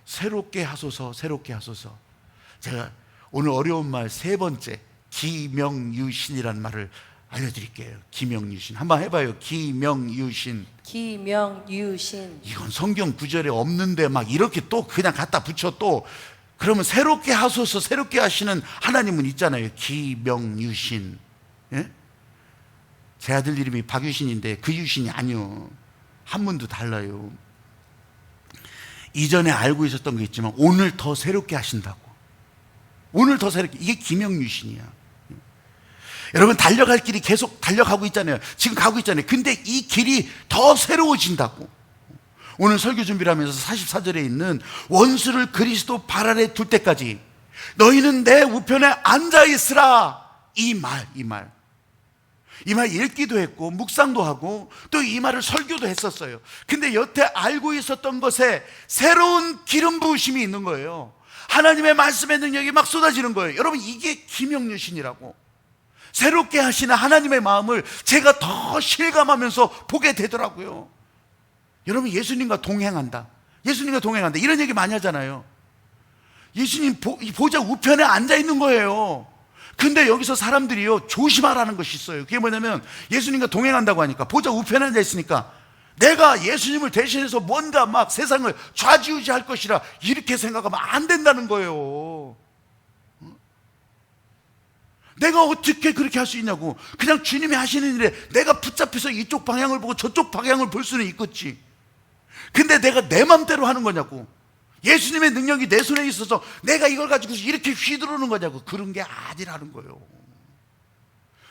새롭게 하소서. 제가 오늘 어려운 말 3번째 기명유신이란 말을 알려드릴게요. 기명유신 한번 해봐요. 기명유신. 기명유신. 이건 성경 구절에 없는데 막 이렇게 또 그냥 갖다 붙여 또 그러면 새롭게 하소서, 새롭게 하시는 하나님은 있잖아요. 기명유신. 예? 제 아들 이름이 박유신인데 그 유신이 아니요. 한문도 달라요. 이전에 알고 있었던 게 있지만 오늘 더 새롭게 하신다고. 오늘 더 새롭게. 이게 기명유신이야. 여러분 달려갈 길이 계속 달려가고 있잖아요. 지금 가고 있잖아요. 근데 이 길이 더 새로워진다고. 오늘 설교 준비를 하면서 44절에 있는 원수를 그리스도 발 아래 둘 때까지 너희는 내 우편에 앉아있으라. 이 말 읽기도 했고 묵상도 하고 또 이 말을 설교도 했었어요. 근데 여태 알고 있었던 것에 새로운 기름 부으심이 있는 거예요. 하나님의 말씀의 능력이 막 쏟아지는 거예요. 여러분 이게 기명유신이라고. 새롭게 하시는 하나님의 마음을 제가 더 실감하면서 보게 되더라고요. 여러분 예수님과 동행한다. 예수님과 동행한다. 이런 얘기 많이 하잖아요. 예수님 보좌 우편에 앉아 있는 거예요. 근데 여기서 사람들이요 조심하라는 것이 있어요. 그게 뭐냐면 예수님과 동행한다고 하니까 보좌 우편에 앉아 있으니까 내가 예수님을 대신해서 뭔가 막 세상을 좌지우지할 것이라 이렇게 생각하면 안 된다는 거예요. 내가 어떻게 그렇게 할 수 있냐고. 그냥 주님이 하시는 일에 내가 붙잡혀서 이쪽 방향을 보고 저쪽 방향을 볼 수는 있겠지. 근데 내가 내 맘대로 하는 거냐고. 예수님의 능력이 내 손에 있어서 내가 이걸 가지고 이렇게 휘두르는 거냐고. 그런 게 아니라는 거예요.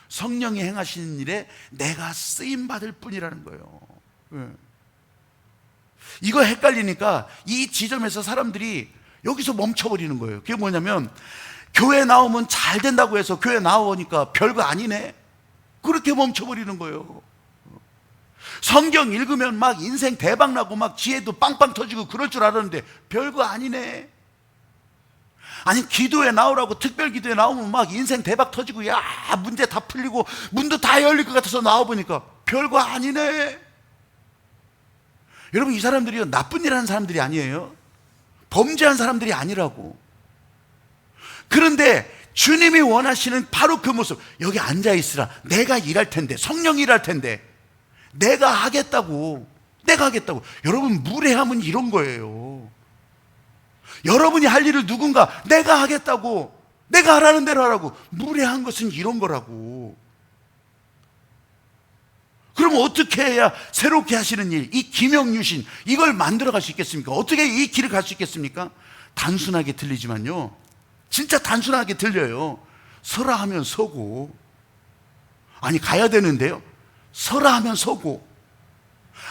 성령이 행하시는 일에 내가 쓰임받을 뿐이라는 거예요. 이거 헷갈리니까 이 지점에서 사람들이 여기서 멈춰버리는 거예요. 그게 뭐냐면 교회 나오면 잘 된다고 해서 교회 나오니까 별거 아니네. 그렇게 멈춰버리는 거예요. 성경 읽으면 막 인생 대박 나고 막 지혜도 빵빵 터지고 그럴 줄 알았는데 별거 아니네. 아니 기도에 나오라고 특별 기도에 나오면 막 인생 대박 터지고 야 문제 다 풀리고 문도 다 열릴 것 같아서 나와보니까 별거 아니네. 여러분 이 사람들이요 나쁜 일 하는 사람들이 아니에요. 범죄한 사람들이 아니라고. 그런데 주님이 원하시는 바로 그 모습. 여기 앉아있으라. 내가 일할 텐데, 성령이 일할 텐데 내가 하겠다고. 여러분 무례함은 이런 거예요. 여러분이 할 일을 누군가 내가 하겠다고, 내가 하라는 대로 하라고. 무례한 것은 이런 거라고. 그럼 어떻게 해야 새롭게 하시는 일, 이 기명유신 이걸 만들어 갈 수 있겠습니까? 어떻게 이 길을 갈 수 있겠습니까? 단순하게 들리지만요 진짜 단순하게 들려요. 서라 하면 서고, 아니 가야 되는데요 서라 하면 서고,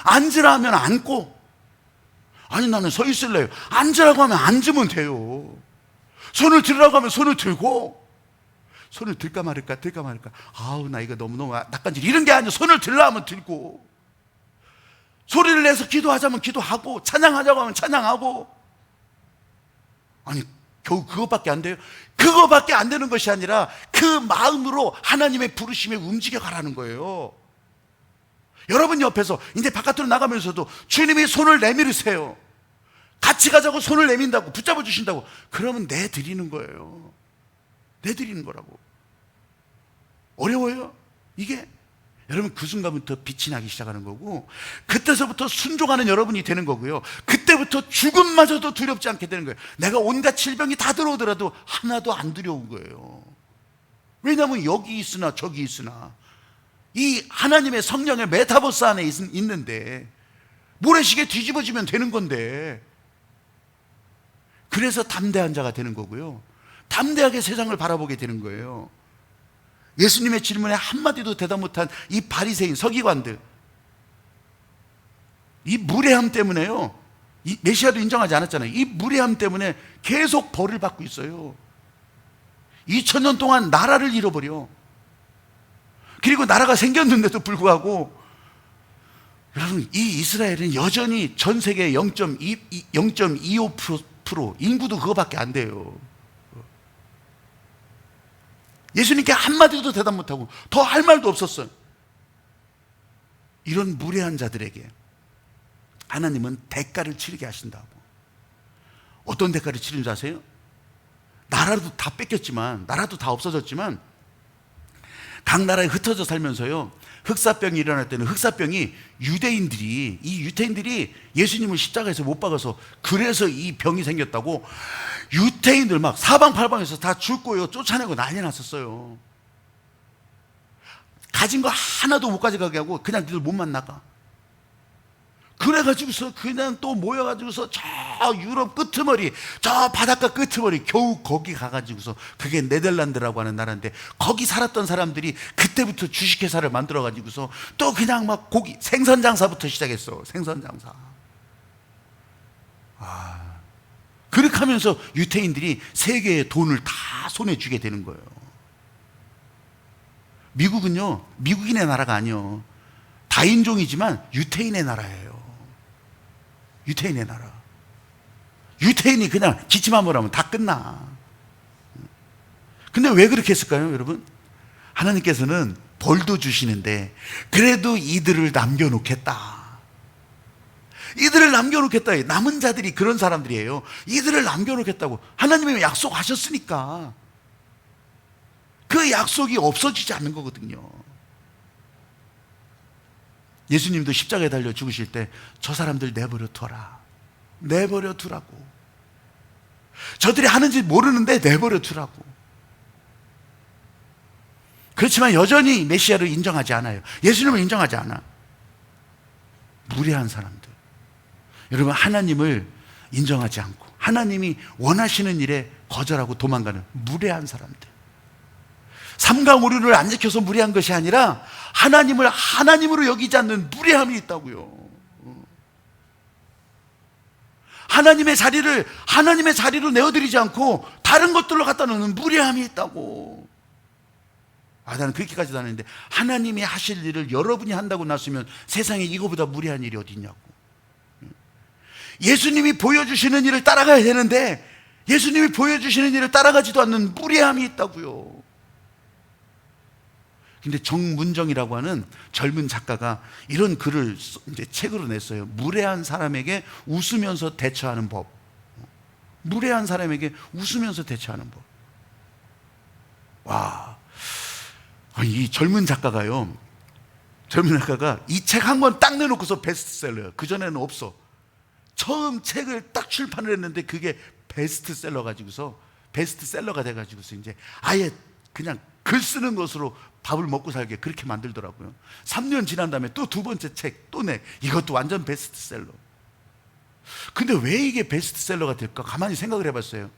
앉으라 하면 앉고, 아니 나는 서 있을래요. 앉으라고 하면 앉으면 돼요. 손을 들으라고 하면 손을 들고, 손을 들까 말을까 아우 나 이거 너무너무 낯간질 이런 게 아니라 손을 들라 하면 들고, 소리를 내서 기도하자면 기도하고, 찬양하자고 하면 찬양하고. 아니 겨우 그것밖에 안 돼요? 그거밖에 안 되는 것이 아니라 그 마음으로 하나님의 부르심에 움직여 가라는 거예요. 여러분 옆에서 이제 바깥으로 나가면서도 주님이 손을 내밀으세요. 같이 가자고 손을 내민다고, 붙잡아 주신다고. 그러면 내드리는 거예요. 내드리는 거라고. 어려워요? 이게? 여러분 그 순간부터 빛이 나기 시작하는 거고, 그때서부터 순종하는 여러분이 되는 거고요. 그때부터 죽음마저도 두렵지 않게 되는 거예요. 내가 온갖 질병이 다 들어오더라도 하나도 안 두려운 거예요. 왜냐하면 여기 있으나 저기 있으나 이 하나님의 성령의 메타버스 안에 있는데 모래시계 뒤집어지면 되는 건데, 그래서 담대한 자가 되는 거고요. 담대하게 세상을 바라보게 되는 거예요. 예수님의 질문에 한마디도 대답 못한 이 바리새인 서기관들, 이 무례함 때문에요, 이 메시아도 인정하지 않았잖아요. 이 무례함 때문에 계속 벌을 받고 있어요. 2000년 동안 나라를 잃어버려. 그리고 나라가 생겼는데도 불구하고 여러분 이 이스라엘은 여전히 전 세계 0.25% 인구도 그거밖에 안 돼요. 예수님께 한마디도 대답 못하고 더 할 말도 없었어요. 이런 무례한 자들에게 하나님은 대가를 치르게 하신다고. 어떤 대가를 치르는 줄 아세요? 나라도 다 뺏겼지만, 나라도 다 없어졌지만 각 나라에 흩어져 살면서요, 흑사병이 일어날 때는 흑사병이 이 유대인들이 예수님을 십자가에서 못 박아서 그래서 이 병이 생겼다고 유대인들 막 사방팔방에서 다 죽고요, 쫓아내고 난리 났었어요. 가진 거 하나도 못 가져가게 하고 그냥 니들 몸만 나가. 그래가지고서 그냥 또 모여가지고서 저 유럽 끄트머리, 저 바닷가 끄트머리, 겨우 거기 가가지고서, 그게 네덜란드라고 하는 나라인데, 거기 살았던 사람들이 그때부터 주식회사를 만들어가지고서 또 그냥 막 고기 생선 장사부터 시작했어. 생선 장사. 그렇게 하면서 유태인들이 세계의 돈을 다 손에 쥐게 되는 거예요. 미국은요, 미국인의 나라가 아니요, 다인종이지만 유태인의 나라예요. 유태인의 나라. 유태인이 그냥 기침한번 하면 다 끝나. 근데 왜 그렇게 했을까요, 여러분? 하나님께서는 벌도 주시는데 그래도 이들을 남겨놓겠다. 이들을 남겨놓겠다. 남은 자들이 그런 사람들이에요. 이들을 남겨놓겠다고 하나님이 약속하셨으니까 그 약속이 없어지지 않는 거거든요. 예수님도 십자가에 달려 죽으실 때 저 사람들 내버려 둬라. 내버려 두라고. 저들이 하는지 모르는데 내버려 두라고. 그렇지만 여전히 메시아를 인정하지 않아요. 예수님을 인정하지 않아. 무례한 사람들. 여러분, 하나님을 인정하지 않고 하나님이 원하시는 일에 거절하고 도망가는 무례한 사람들. 삼가 오류를 안 지켜서 무례한 것이 아니라 하나님을 하나님으로 여기지 않는 무례함이 있다고요. 하나님의 자리로 내어드리지 않고 다른 것들로 갖다 놓는 무례함이 있다고. 나는 그렇게까지도 안 했는데, 하나님이 하실 일을 여러분이 한다고 나서면 세상에 이거보다 무례한 일이 어디 있냐고. 예수님이 보여주시는 일을 따라가야 되는데 예수님이 보여주시는 일을 따라가지도 않는 무례함이 있다고요. 근데 정문정이라고 하는 젊은 작가가 이런 글을 이제 책으로 냈어요. 무례한 사람에게 웃으면서 대처하는 법. 무례한 사람에게 웃으면서 대처하는 법. 와, 이 젊은 작가가 이 책 한 권 딱 내놓고서 베스트셀러예요. 그전에는 없어. 처음 책을 딱 출판을 했는데 그게 베스트셀러가 돼가지고서 이제 아예 그냥 글 쓰는 것으로 밥을 먹고 살게 그렇게 만들더라고요. 3년 지난 다음에 또 두 번째 책 또 내. 이것도 완전 베스트셀러. 근데 왜 이게 베스트셀러가 될까? 가만히 생각을 해봤어요.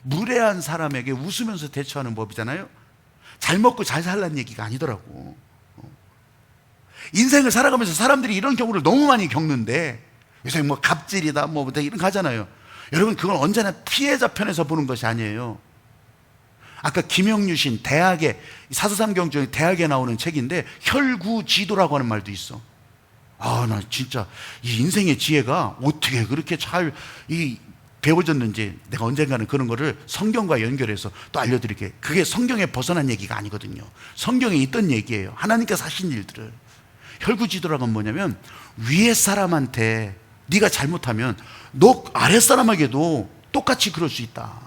무례한 사람에게 웃으면서 대처하는 법이잖아요. 잘 먹고 잘 살라는 얘기가 아니더라고. 인생을 살아가면서 사람들이 이런 경우를 너무 많이 겪는데, 요새 뭐 갑질이다 뭐 이런 거 하잖아요. 여러분, 그건 언제나 피해자 편에서 보는 것이 아니에요. 아까 김영유 신 대학에, 사서삼경 중에 대학에 나오는 책인데 혈구지도라고 하는 말도 있어. 나 진짜 이 인생의 지혜가 어떻게 그렇게 잘 배워졌는지 내가 언젠가는 그런 거를 성경과 연결해서 또 알려드릴게요. 그게 성경에 벗어난 얘기가 아니거든요. 성경에 있던 얘기예요. 하나님께서 하신 일들을. 혈구지도라고 하면 뭐냐면, 위에 사람한테 네가 잘못하면 너 아랫사람에게도 똑같이 그럴 수 있다.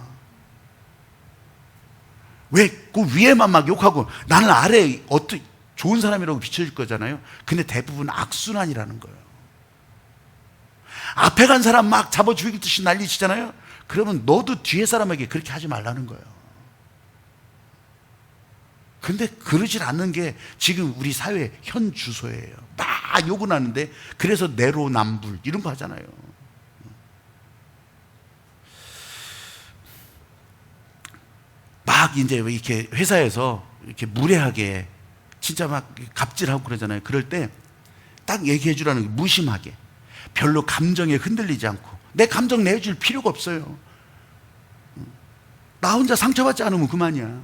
왜 그 위에만 막 욕하고 나는 아래 어떻게 좋은 사람이라고 비춰질 거잖아요. 근데 대부분 악순환이라는 거예요. 앞에 간 사람 막 잡아 죽이듯이 난리치잖아요. 그러면 너도 뒤에 사람에게 그렇게 하지 말라는 거예요. 근데 그러질 않는 게 지금 우리 사회의 현 주소예요. 막 욕은 하는데, 그래서 내로남불 이런 거 하잖아요. 막 이제 이렇게 회사에서 이렇게 무례하게 진짜 막 갑질하고 그러잖아요. 그럴 때 딱 얘기해 주라는 게, 무심하게, 별로 감정에 흔들리지 않고. 내 감정 내줄 필요가 없어요. 나 혼자 상처받지 않으면 그만이야.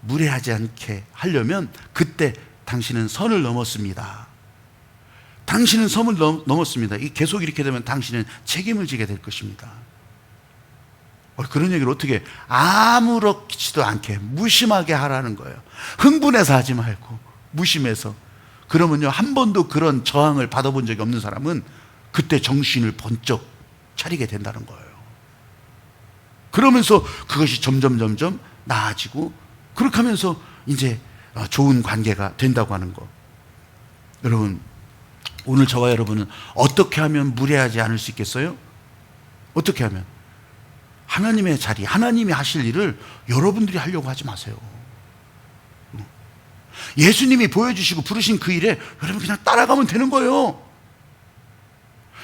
무례하지 않게 하려면 그때 당신은 선을 넘었습니다. 당신은 선을 넘었습니다. 계속 이렇게 되면 당신은 책임을 지게 될 것입니다. 그런 얘기를 어떻게 아무렇지도 않게 무심하게 하라는 거예요. 흥분해서 하지 말고 무심해서. 그러면요, 한 번도 그런 저항을 받아본 적이 없는 사람은 그때 정신을 번쩍 차리게 된다는 거예요. 그러면서 그것이 점점 나아지고, 그렇게 하면서 이제 좋은 관계가 된다고 하는 거. 여러분, 오늘 저와 여러분은 어떻게 하면 무례하지 않을 수 있겠어요? 어떻게 하면? 하나님의 자리, 하나님이 하실 일을 여러분들이 하려고 하지 마세요. 예수님이 보여주시고 부르신 그 일에 여러분 그냥 따라가면 되는 거예요.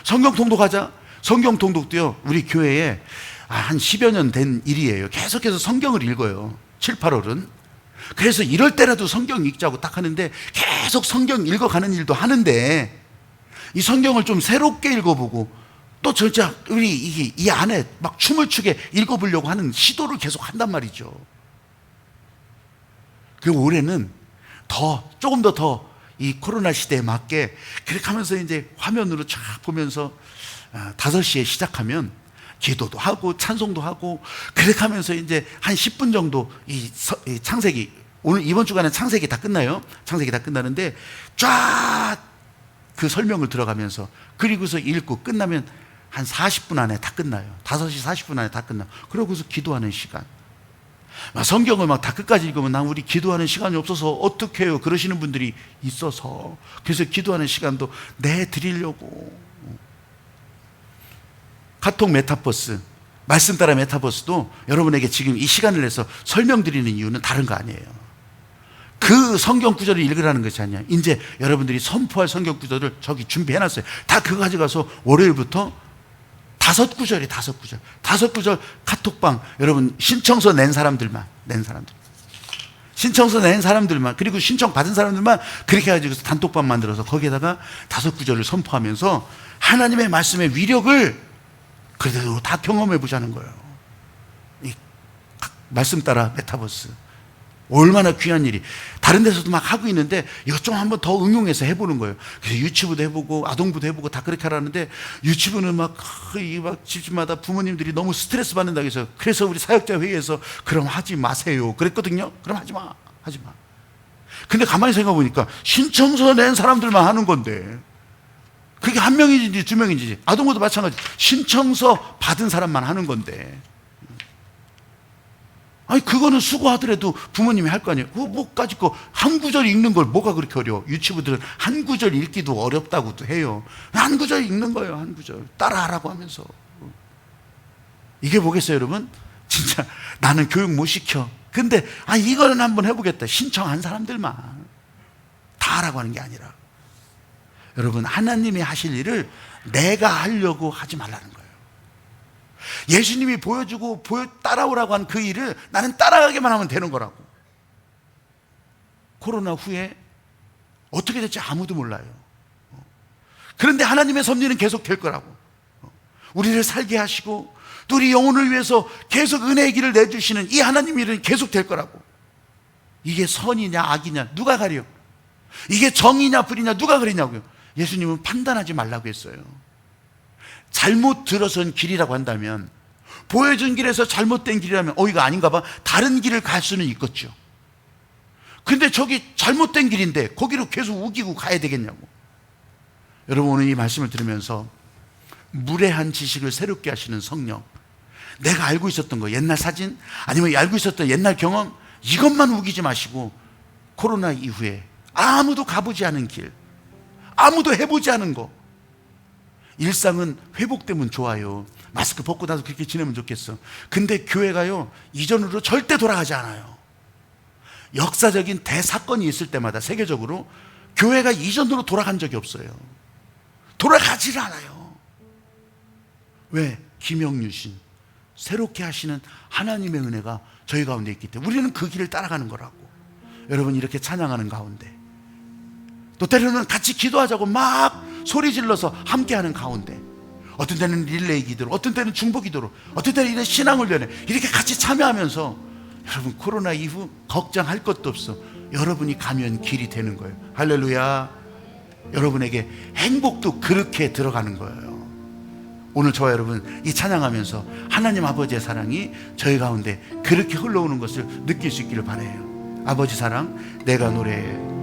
성경 통독하자. 성경 통독도요, 우리 교회에 한 10여 년 된 일이에요. 계속해서 성경을 읽어요. 7, 8월은. 그래서 이럴 때라도 성경 읽자고 딱 하는데 계속 성경 읽어가는 일도 하는데 이 성경을 좀 새롭게 읽어보고 또 진짜 우리 이 안에 막 춤을 추게 읽어보려고 하는 시도를 계속 한단 말이죠. 그 올해는 조금 더 이 코로나 시대에 맞게 그렇게 하면서 이제 화면으로 쫙 보면서 5시에 시작하면 기도도 하고 찬송도 하고 그렇게 하면서 이제 한 10분 정도 이 창세기, 오늘 이번 주간은 창세기 다 끝나요. 창세기 다 끝나는데 쫙 그 설명을 들어가면서 그리고서 읽고 끝나면 한 40분 안에 다 끝나요. 5시 40분 안에 다 끝나. 그러고서 기도하는 시간. 성경을 막 다 끝까지 읽으면 난 우리 기도하는 시간이 없어서 어떻게 해요? 그러시는 분들이 있어서 그래서 기도하는 시간도 내드리려고. 카톡 메타버스, 말씀 따라 메타버스도 여러분에게 지금 이 시간을 내서 설명드리는 이유는 다른 거 아니에요. 그 성경 구절을 읽으라는 것이 아니야. 이제 여러분들이 선포할 성경 구절을 저기 준비해놨어요. 다 그거 가져가서 월요일부터 5구절이 5구절. 5구절 카톡방, 여러분 신청서 낸 사람들만, 신청서 낸 사람들만, 그리고 신청 받은 사람들만 그렇게 해가지고 단톡방 만들어서 거기에다가 5구절을 선포하면서 하나님의 말씀의 위력을 그대로 다 경험해 보자는 거예요. 이 말씀 따라 메타버스. 얼마나 귀한 일이. 다른 데서도 막 하고 있는데 이것 좀 한번 더 응용해서 해보는 거예요. 그래서 유치부도 해보고 아동부도 해보고 다 그렇게 하라는데 유치부는 막 집집마다 부모님들이 너무 스트레스 받는다고 해서 그래서 우리 사역자 회의에서 그럼 하지 마세요 그랬거든요. 그럼 하지 마. 근데 가만히 생각해 보니까 신청서 낸 사람들만 하는 건데 그게 1명인지 2명인지 아동부도 마찬가지. 신청서 받은 사람만 하는 건데 아니 그거는 수고하더라도 부모님이 할 거 아니에요. 그거 뭐까짓 거 한 구절 읽는 걸 뭐가 그렇게 어려워. 유치부들은 한 구절 읽기도 어렵다고도 해요. 한 구절 읽는 거예요. 한 구절 따라하라고 하면서. 이게 뭐겠어요 여러분? 진짜 나는 교육 못 시켜. 근데 이거는 한번 해보겠다. 신청한 사람들만 다 하라고 하는 게 아니라 여러분 하나님이 하실 일을 내가 하려고 하지 말라는 거예요. 예수님이 보여주고 따라오라고 한 그 일을 나는 따라가기만 하면 되는 거라고. 코로나 후에 어떻게 될지 아무도 몰라요. 그런데 하나님의 섭리는 계속 될 거라고. 우리를 살게 하시고 또 우리 영혼을 위해서 계속 은혜의 길을 내주시는 이 하나님의 일은 계속 될 거라고. 이게 선이냐 악이냐 누가 가려? 이게 정이냐 불이냐 누가 그러냐고요. 예수님은 판단하지 말라고 했어요. 잘못 들어선 길이라고 한다면, 보여준 길에서 잘못된 길이라면 이거 아닌가 봐, 다른 길을 갈 수는 있겠죠. 근데 저기 잘못된 길인데 거기로 계속 우기고 가야 되겠냐고. 여러분 오늘 이 말씀을 들으면서 무례한 지식을 새롭게 하시는 성령, 내가 알고 있었던 거, 옛날 사진 아니면 알고 있었던 옛날 경험, 이것만 우기지 마시고 코로나 이후에 아무도 가보지 않은 길, 아무도 해보지 않은 거, 일상은 회복되면 좋아요. 마스크 벗고 나서 그렇게 지내면 좋겠어. 근데 교회가요 이전으로 절대 돌아가지 않아요. 역사적인 대사건이 있을 때마다 세계적으로 교회가 이전으로 돌아간 적이 없어요. 돌아가지를 않아요. 왜? 김영유신 새롭게 하시는 하나님의 은혜가 저희 가운데 있기 때문에 우리는 그 길을 따라가는 거라고. 여러분 이렇게 찬양하는 가운데 또 때로는 같이 기도하자고 막 소리 질러서 함께하는 가운데, 어떤 때는 릴레이 기도로, 어떤 때는 중보 기도로, 어떤 때는 이런 신앙훈련에 이렇게 같이 참여하면서 여러분 코로나 이후 걱정할 것도 없어. 여러분이 가면 길이 되는 거예요. 할렐루야. 여러분에게 행복도 그렇게 들어가는 거예요. 오늘 저와 여러분 이 찬양하면서 하나님 아버지의 사랑이 저희 가운데 그렇게 흘러오는 것을 느낄 수 있기를 바라요. 아버지 사랑, 내가 노래해